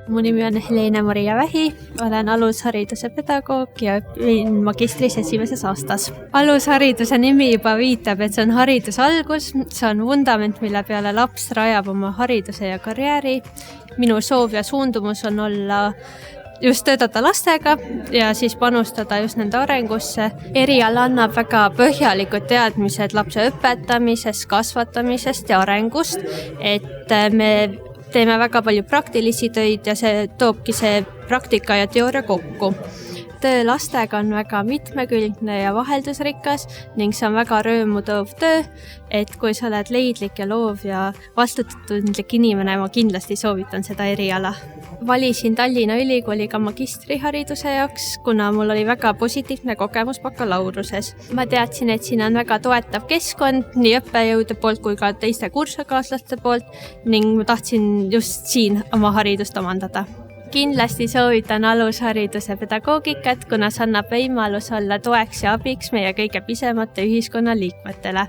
Mu nimi on Helene-Maria Vähi, olen alushariduse pedagoog ja õpin magistris esimeses aastas. Alushariduse nimi juba viitab, et see on hariduse algus, see on vundament, mille peale laps rajab oma hariduse ja karjääri. Minu soov ja suundumus on olla just töötada lastega ja siis panustada just nende arengusse. Eriala annab väga põhjalikud teadmised lapse õpetamisest, kasvatamisest ja arengust, et me teeme väga palju praktilisi töid ja see toobki see praktika ja teooria kokku. Töö lastega on väga mitmekülgne ja vaheldusrikas ning see on väga rõõmutoov töö, et kui sa oled leidlik ja loov ja vastutustundlik inimene, ma kindlasti soovitan seda eriala. Valisin Tallinna Ülikooliga magistrihariduse jaoks, kuna mul oli väga positiivne kogemus bakalauruses. Ma teadsin, et siin on väga toetav keskkond nii õppejõude poolt kui ka teiste kursuskaaslaste poolt ning ma tahtsin just siin oma haridust omandada. Kindlasti soovitan alushariduse pedagoogikat, kuna see annab võimalus olla toeks ja abiks meie kõige pisemate ühiskonnaliikmetele.